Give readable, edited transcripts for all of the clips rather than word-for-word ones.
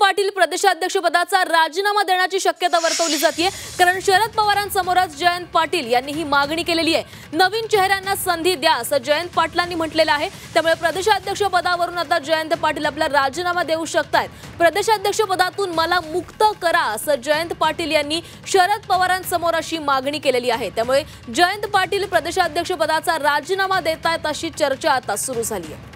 पाटील प्रदेशाध्यक्षपदाचा राजीनामा देण्याची शक्यता वर्तवली जाते, कारण शरद पवारांसमोरच जयंत पाटील यांनी ही मागणी केलेली आहे। नवीन चेहऱ्यांना संधी द्या असं जयंत पाटलांनी म्हटलेलं आहे। त्यामुळे प्रदेशाध्यक्षपदावरून आता जयंत पाटील आपला राजीनामा देऊ शकतात। प्रदेशाध्यक्षपदातून मला मुक्त करा असं जयंत पाटील यांनी शरद पवारांसमोर अशी मागणी केलेली आहे। त्यामुळे जयंत पाटील प्रदेशाध्यक्षपदाचा राजीनामा देतात अशी चर्चा आता सुरू झाली आहे।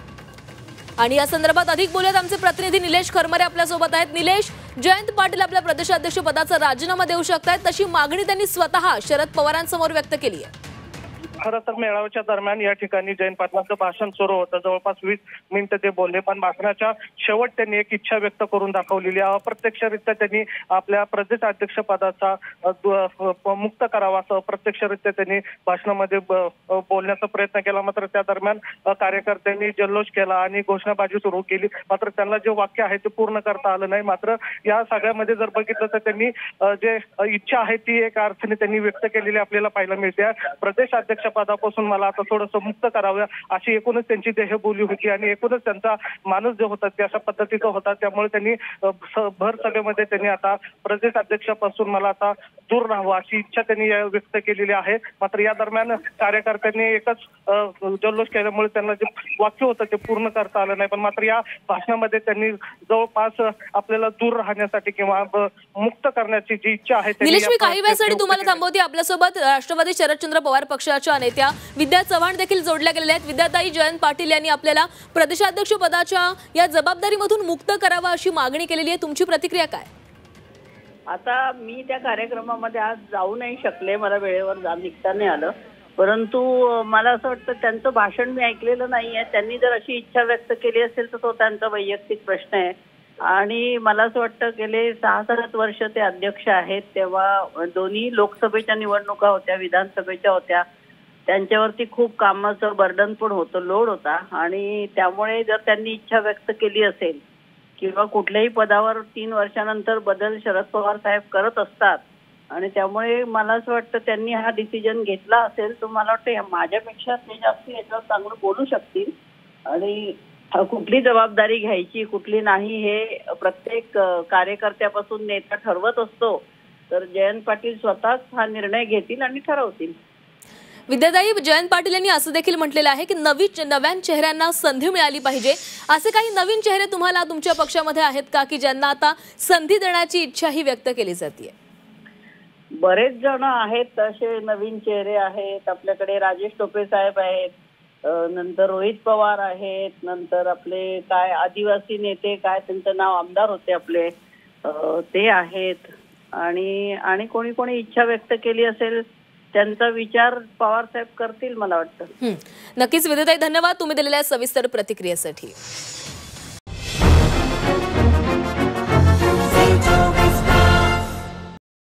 आणि या संदर्भात अधिक बोलत आमचे प्रतिनिधी निलेश खरमरे आपल्या सोबत आहेत। निलेश, जयंत पाटील आपल्या प्रदेशाध्यक्ष पदाचा राजीनामा देऊ शकतात तशी मागणी त्यांनी स्वतः शरद पवारांसमोर व्यक्त केली आहे। खरं तर मेळाव्याच्या दरम्यान या ठिकाणी जयंत पाटलांचं भाषण सुरू होतं। जवळपास 20 मिनिटं ते बोलले, पण भाषणाच्या शेवट त्यांनी एक इच्छा व्यक्त करून दाखवलेली आहे। अप्रत्यक्षरित्या त्यांनी आपल्या प्रदेशाध्यक्ष पदाचा मुक्त करावा असं अप्रत्यक्षरित्या त्यांनी भाषणामध्ये बोलण्याचा प्रयत्न केला। मात्र त्या दरम्यान कार्यकर्त्यांनी जल्लोष केला आणि घोषणाबाजी सुरू केली। मात्र त्यांना जे वाक्य आहे ते पूर्ण करता आलं नाही। मात्र या सगळ्यामध्ये जर बघितलं तर त्यांनी जे इच्छा आहे ती एक अर्थाने त्यांनी व्यक्त केलेली आपल्याला पाहायला मिळते। प्रदेशाध्यक्ष पदापासून मला आता थोडंसं मुक्त करावं अशी एकूणच त्यांची देहबोली होती आणि एकूणच त्यांचा माणूस जो होता ते अशा पद्धतीचा होता। त्यामुळे त्यांनी भर सभेमध्ये त्यांनी आता प्रदेशाध्यक्षापासून मला आता दूर राहावं अशी इच्छा त्यांनी व्यक्त केलेली आहे। मात्र या दरम्यान कार्यकर्त्यांनी एकच जल्लोष केल्यामुळे त्यांना जे वाक्य होतं ते पूर्ण करता आलं नाही। पण मात्र या भाषणामध्ये त्यांनी जवळपास आपल्याला दूर राहण्यासाठी किंवा मुक्त करण्याची जी इच्छा आहे निलेश, मी काही वेळासाठी तुम्हाला थांबवते। आपल्यासोबत राष्ट्रवादी शरदचंद्र पवार पक्षाच्या नेत्या विद्या चव्हाण देखील जोडल्या गेलेल्या आहेत। विद्याताई, जयंत पाटील यांनी आपल्याला प्रदेशाध्यक्ष पदाच्या या जबाबदारीमधून मुक्त करावा अशी मागणी केलेली आहे, तुमची प्रतिक्रिया काय? आता मी त्या कार्यक्रमामध्ये आज जाऊ नाही शकले, मला वेळेवर निघता नाही आलं, परंतु मला असं वाटतं त्यांचं भाषण मी ऐकलेलं नाहीये। त्यांनी जर अशी इच्छा व्यक्त केली असेल तर तो त्यांचा वैयक्तिक प्रश्न आहे। आणि मला असं वाटतं गेले 6-7 वर्ष ते अध्यक्ष आहेत, तेव्हा दोन्ही लोकसभेच्या निवडणुका होत्या, विधानसभेच्या होत्या, त्यांच्यावरती खूप कामाचं बर्डन पण होतं, लोड होता। आणि त्यामुळे जर त्यांनी इच्छा व्यक्त केली असेल किंवा कुठल्याही पदावर 3 वर्षानंतर बदल शरद पवार साहेब करत असतात आणि त्यामुळे मला असं वाटतं त्यांनी हा डिसिजन घेतला असेल, तर मला वाटतं माझ्यापेक्षा ते जास्त याच्यावर चांगलं बोलू शकतील। आणि कुठली जबाबदारी घ्यायची कुठली नाही हे प्रत्येक कार्यकर्त्यापासून नेता ठरवत असतो, तर जयंत पाटील स्वतःच हा निर्णय घेतील आणि ठरवतील। विद्याताई, जयंत पाटील यांनी असं देखील म्हटलेलं आहे की नव्या चेहऱ्यांना संधी मिळाली पाहिजे। असे काही नवीन चेहरे तुम्हाला तुमच्या पक्षामध्ये आहेत का की ज्यांना आता संधी देण्याची इच्छा ही व्यक्त केली जाते? बरेच जण आहेत, असे नवीन चेहरे आहेत आपल्याकडे। राजेश टोपे साहेब आहेत, नंतर रोहित पवार आहेत, नंतर आपले काय आदिवासी नेते, काय त्यांचं नाव आमदार होते आपले, ते आहेत। आणि कोणी कोणी इच्छा व्यक्त केली असेल त्यांचा विचार पवार साहेब करतील मला वाटतं। नक्कीच विद्याताई, धन्यवाद तुम्ही दिलेल्या सविस्तर प्रतिक्रियेसाठी।